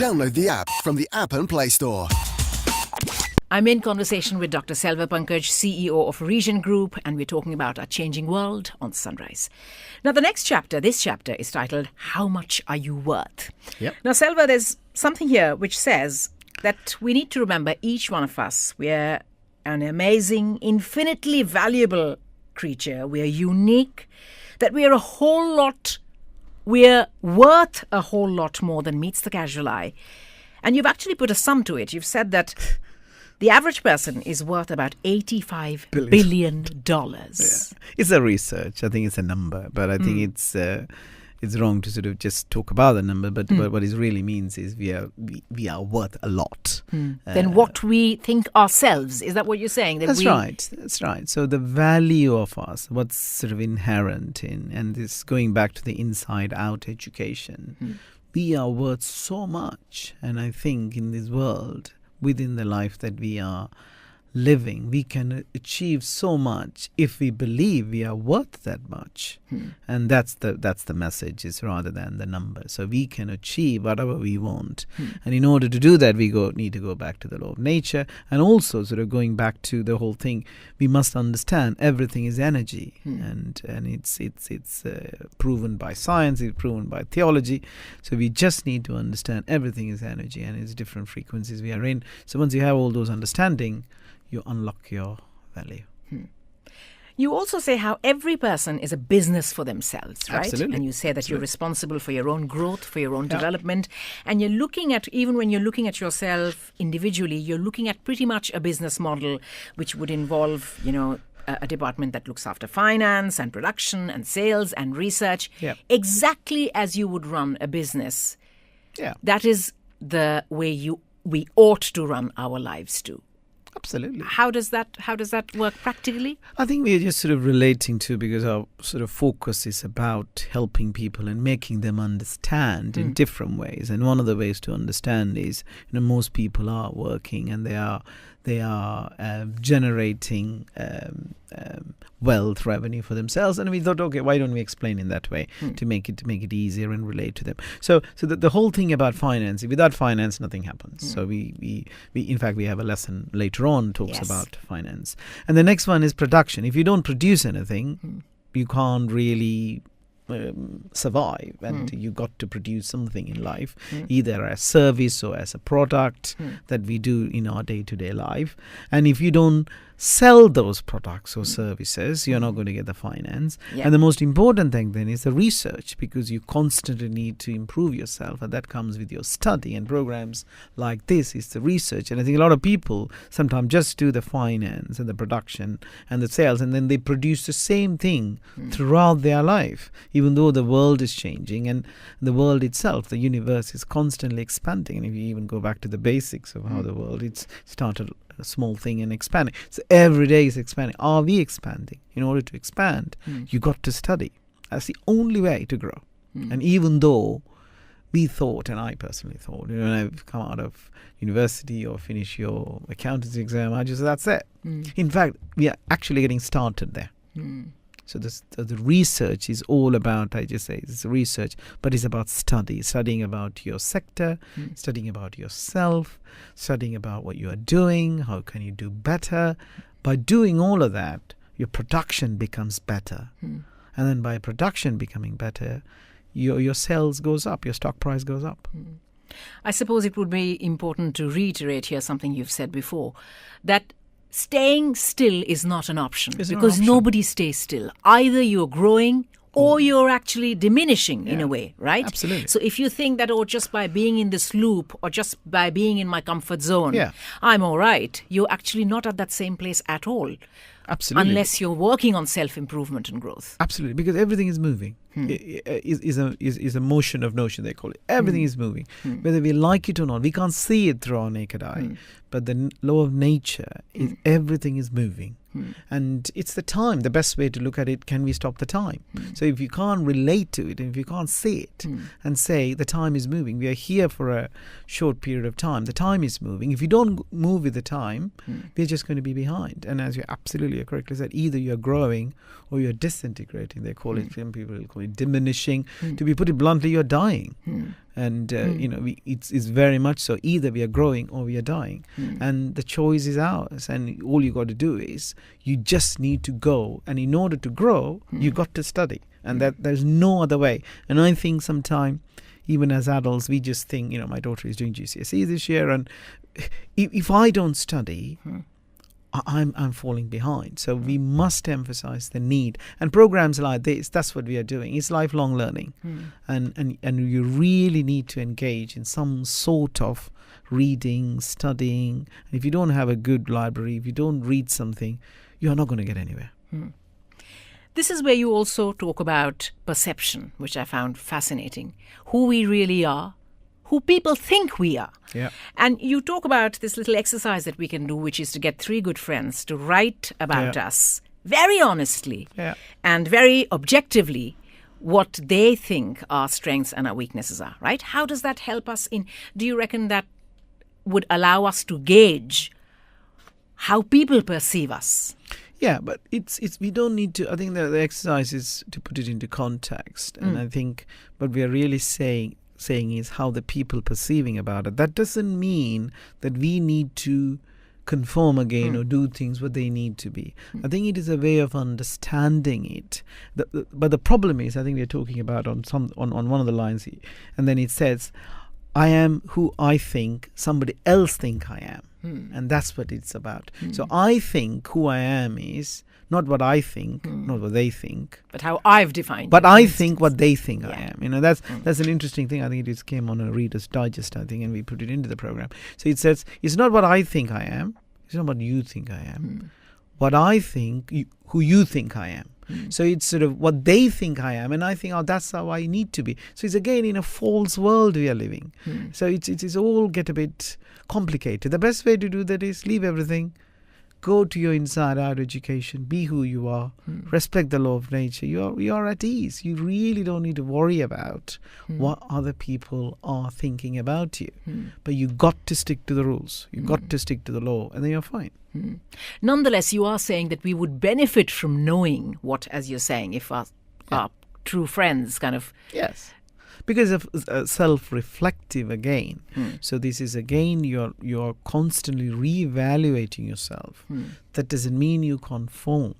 Download the app from the App and Play Store. I'm in conversation with Dr. Selva Pankaj, CEO of Regent Group, and we're talking about our changing world on Sunrise. Now, this chapter is titled, How Much Are You Worth? Yep. Now, Selva, there's something here which says that we need to remember each one of us. We're an amazing, infinitely valuable creature. We're unique, that we're worth a whole lot more than meets the casual eye. And you've actually put a sum to it. You've said that the average person is worth about $85 billion. Yeah. It's a research. I think it's a number, but I think it's wrong to sort of just talk about the number. But what it really means is we are worth a lot. Then what we think ourselves, is that what you're saying? That's right. So the value of us, what's sort of inherent in, and this going back to the inside-out education, we are worth so much. And I think in this world, within the life that we are living, we can achieve so much if we believe we are worth that much. And that's the message, is rather than the number. So we can achieve whatever we want. And in order to do that, we need to go back to the law of nature, and also sort of going back to the whole thing, we must understand everything is energy. And it's proven by science, it's proven by theology. So we just need to understand everything is energy, and it's different frequencies we are in. So once you have all those understanding, you unlock your value. You also say how every person is a business for themselves, right? Absolutely. And you say that you're responsible for your own growth, for your own development. And you're looking at, even when you're looking at yourself individually, you're looking at pretty much a business model which would involve, a department that looks after finance and production and sales and research, exactly as you would run a business. Yeah. That is the way we ought to run our lives too. Absolutely. How does that work practically? I think we're just sort of relating to, because our sort of focus is about helping people and making them understand in different ways. And one of the ways to understand is, most people are working and they are generating wealth, revenue for themselves, and we thought, okay, why don't we explain in that way to make it easier and relate to them? So the whole thing about finance, without finance, nothing happens. So we in fact we have a lesson later on talks about finance, and the next one is production. If you don't produce anything, you can't really survive, and you got to produce something in life, either as service or as a product that we do in our day-to-day life. And if you don't sell those products or services, you're not going to get the finance. And the most important thing then is the research, because you constantly need to improve yourself, and that comes with your study, and programs like this is the research. And I think a lot of people sometimes just do the finance and the production and the sales, and then they produce the same thing throughout their life, even though the world is changing, and the world itself, the universe, is constantly expanding. And if you even go back to the basics of how the world, it's started a small thing and expanding. So every day is expanding. Are we expanding? In order to expand, you got to study. That's the only way to grow. And even though we thought, and I personally thought, when I've come out of university or finish your accountancy exam, I just, that's it. In fact, we are actually getting started there. So the research is all about, I just say, it's research, but it's about studying about your sector, studying about yourself, studying about what you are doing, how can you do better. By doing all of that, your production becomes better. And then by production becoming better, your sales goes up, your stock price goes up. I suppose it would be important to reiterate here something you've said before, that staying still is not an option, because nobody stays still. Either you're growing or you're actually diminishing in a way, right? Absolutely. So if you think that, just by being in this loop or just by being in my comfort zone, I'm all right, you're actually not at that same place at all. Absolutely. Unless you're working on self-improvement and growth. Absolutely, because everything is moving. Is a motion of notion, they call it. Everything is moving. Whether we like it or not, we can't see it through our naked eye. But the law of nature is everything is moving. And it's the time. The best way to look at it, can we stop the time? So if you can't relate to it, and if you can't see it and say the time is moving, we are here for a short period of time, the time is moving. If you don't move with the time, we're just going to be behind. And as you absolutely correctly said, either you're growing or you're disintegrating. They call it, some people will call for diminishing. To be put it bluntly, you're dying. And, it's very much so. Either we are growing or we are dying. And the choice is ours. And all you got to do is you just need to go. And in order to grow, you got to study. And that there's no other way. And I think sometimes, even as adults, we just think, my daughter is doing GCSE this year. And if I don't study, I'm falling behind. So we must emphasize the need. And programs like this, that's what we are doing. It's lifelong learning. And you really need to engage in some sort of reading, studying. And if you don't have a good library, if you don't read something, you're not going to get anywhere. This is where you also talk about perception, which I found fascinating. Who we really are, who people think we are. Yeah. And you talk about this little exercise that we can do, which is to get 3 good friends to write about us very honestly and very objectively what they think our strengths and our weaknesses are, right? How does that help us do you reckon that would allow us to gauge how people perceive us? Yeah, but it's we don't need to. I think the exercise is to put it into context, and I think what we are really saying is how the people perceiving about it. That doesn't mean that we need to conform again or do things what they need to be. I think it is a way of understanding it. But the problem is, I think we're talking about on one of the lines, and then it says, "I am who I think somebody else think I am." And that's what it's about. So I think who I am is not what I think, not what they think, but how I've defined but it, I think what they think I Yeah. am. That's an interesting thing. I think it came on a Reader's Digest, I think, and we put it into the program. So it says, it's not what I think I am, it's not what you think I am, what I think, who you think I am. So it's sort of what they think I am, and I think, that's how I need to be. So it's again in a false world we are living. So it's all get a bit complicated. The best way to do that is leave everything, go to your inside-out education, be who you are, respect the law of nature. You are at ease. You really don't need to worry about what other people are thinking about you. But you got to stick to the rules. You got to stick to the law, and then you're fine. Nonetheless, you are saying that we would benefit from knowing what, as you're saying, if our true friends kind of... Yes. Because of self-reflective again. So this is again, you're constantly re-evaluating yourself. That doesn't mean you conform.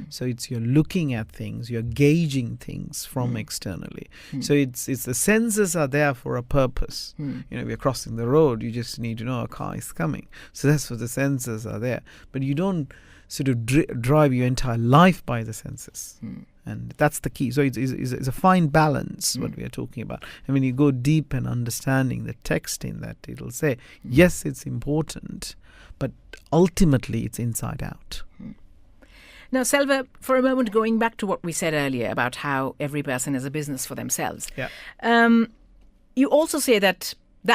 So you're looking at things, you're gauging things from externally. So it's the senses are there for a purpose. We're crossing the road, you just need to know a car is coming. So that's what the senses are there. But you don't sort of drive your entire life by the senses. And that's the key. So it's a fine balance, what we are talking about. And when you go deep and understanding the text in that, it'll say, yes, it's important, but ultimately it's inside out. Now, Selva, for a moment, going back to what we said earlier about how every person is a business for themselves. You also say that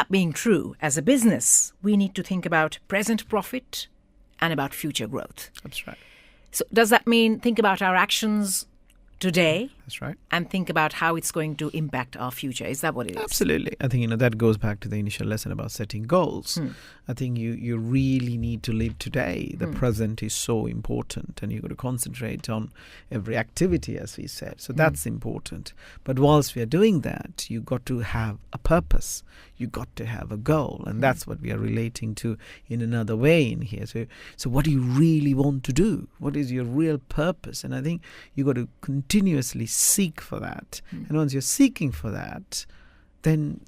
being true, as a business, we need to think about present profit and about future growth. That's right. So does that mean think about our actions today? That's right. And think about how it's going to impact our future. Is that what it is? Absolutely. I think, that goes back to the initial lesson about setting goals. I think you really need to live today. The present is so important, and you've got to concentrate on every activity, as we said. So that's important. But whilst we are doing that, you've got to have a purpose. You've got to have a goal. And that's what we are relating to in another way in here. So what do you really want to do? What is your real purpose? And I think you've got to continuously seek for that. And once you're seeking for that, then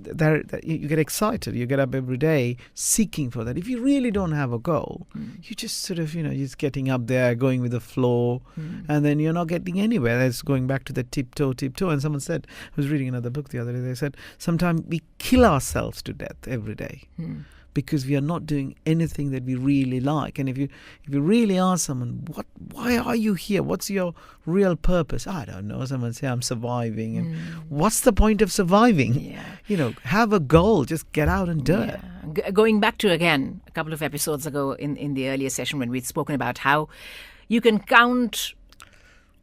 you get excited. You get up every day seeking for that. If you really don't have a goal, you just sort of, just getting up there, going with the flow, and then you're not getting anywhere. That's going back to the tiptoe. And someone said, I was reading another book the other day, they said, sometimes we kill ourselves to death every day. Because we are not doing anything that we really like. And if you really ask someone, why are you here? What's your real purpose? I don't know. Someone say, I'm surviving. And what's the point of surviving? Have a goal. Just get out and do it. Going back to, again, a couple of episodes ago in the earlier session when we'd spoken about how you can count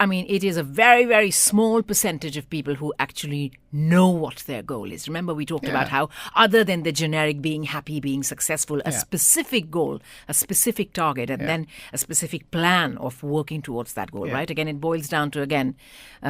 I mean, it is a very, very small percentage of people who actually know what their goal is. Remember, we talked about how, other than the generic being happy, being successful, a specific goal, a specific target, and then a specific plan of working towards that goal, right? Again, it boils down to,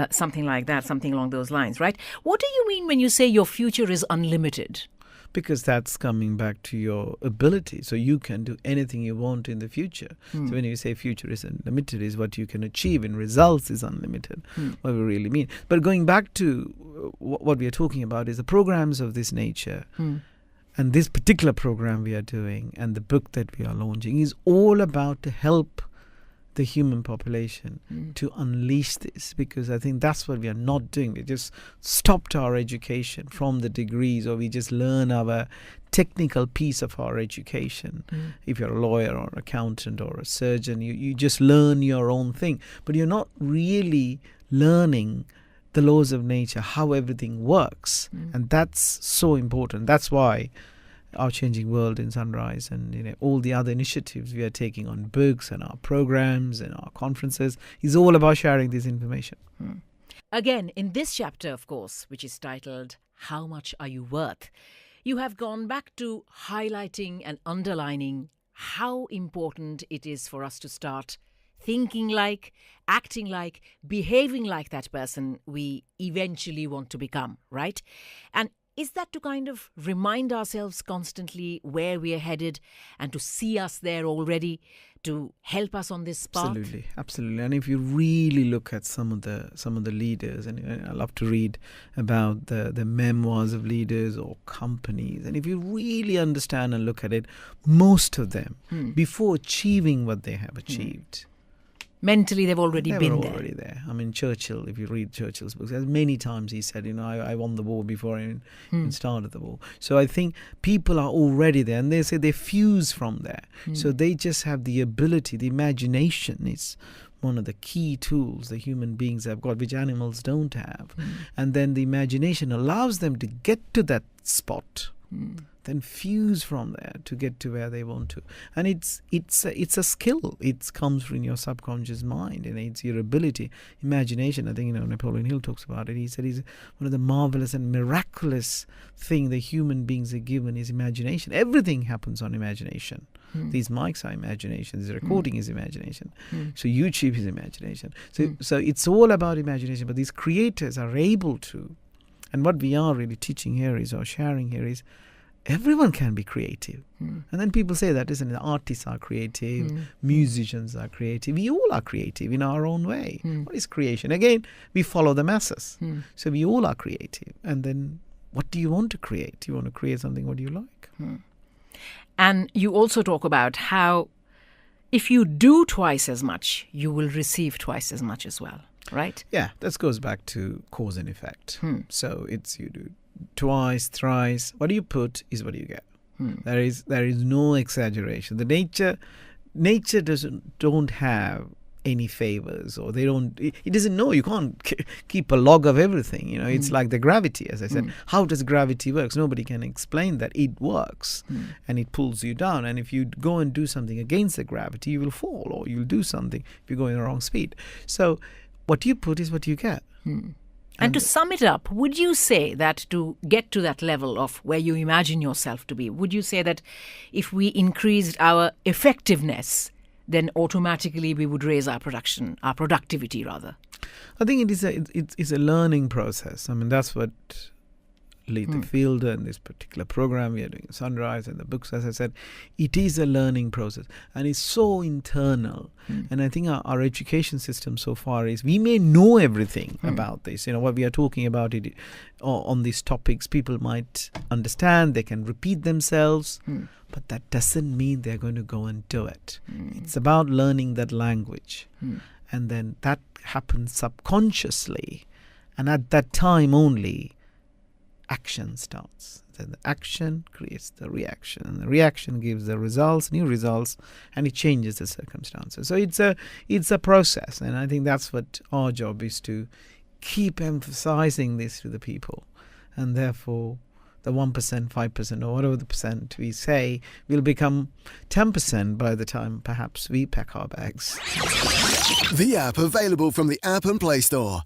something like that, something along those lines, right? What do you mean when you say your future is unlimited? Because that's coming back to your ability. So you can do anything you want in the future. So when you say future is unlimited, is what you can achieve in results is unlimited, what we really mean. But going back to what we are talking about is the programs of this nature. And this particular program we are doing and the book that we are launching is all about to help the human population to unleash this, because I think that's what we are not doing. We just stopped our education from the degrees, or we just learn our technical piece of our education. If you're a lawyer or accountant or a surgeon, you just learn your own thing, but you're not really learning the laws of nature, how everything works. And that's so important. That's why our Changing World in Sunrise and all the other initiatives we are taking on books and our programs and our conferences is all about sharing this information. Again, in this chapter, of course, which is titled How Much Are You Worth?, you have gone back to highlighting and underlining how important it is for us to start thinking like, acting like, behaving like that person we eventually want to become, right? And is that to kind of remind ourselves constantly where we are headed and to see us there already, to help us on this path? Absolutely. And if you really look at some of the leaders, and I love to read about the memoirs of leaders or companies, and if you really understand and look at it, most of them, before achieving what they have achieved, mentally, they've already they been were already there. I mean, Churchill, if you read Churchill's books, as many times he said, I won the war before I even started the war. So I think people are already there, and they say they fuse from there. So they just have the ability, the imagination is one of the key tools the human beings have got, which animals don't have. And then the imagination allows them to get to that spot. Then fuse from there to get to where they want to, and it's a skill. It comes from your subconscious mind, and it's your ability, imagination. I think Napoleon Hill talks about it. He said he's one of the marvelous and miraculous thing the human beings are given is imagination. Everything happens on imagination. These mics are imagination. This recording is imagination. So YouTube is imagination. So it's all about imagination. But these creators are able to, and what we are really teaching here is, or sharing here is, everyone can be creative. And then people say that, isn't it? Artists are creative, musicians are creative. We all are creative in our own way. What is creation? Again, we follow the masses. So we all are creative. And then what do you want to create? You want to create something what you like. And you also talk about how if you do twice as much, you will receive twice as much as well, right? Yeah, this goes back to cause and effect. So it's you do twice, thrice. What you put is what you get. There is no exaggeration. The nature don't have any favors, or it doesn't know. You can't keep a log of everything. It's like the gravity, as I said. How does gravity works? Nobody can explain that. It works, and it pulls you down. And if you go and do something against the gravity, you will fall, or you'll do something if you're going the wrong speed. So what you put is what you get. And to sum it up, would you say that to get to that level of where you imagine yourself to be, would you say that if we increased our effectiveness, then automatically we would raise our productivity rather? I think it's a learning process. I mean, that's what Letha Fielder and this particular program we are doing, Sunrise, and the books, as I said, it is a learning process, and it's so internal. And I think our education system so far is, we may know everything about this, what we are talking about it on these topics, people might understand, they can repeat themselves, but that doesn't mean they're going to go and do it. It's about learning that language, and then that happens subconsciously, and at that time only action starts. Then the action creates the reaction, and the reaction gives the results, new results, and it changes the circumstances. So it's a process, and I think that's what our job is, to keep emphasizing this to the people, and therefore the the 1%, 5%, or whatever the percent we say, will become 10% by the time perhaps we pack our bags. The app available from the App and Play Store.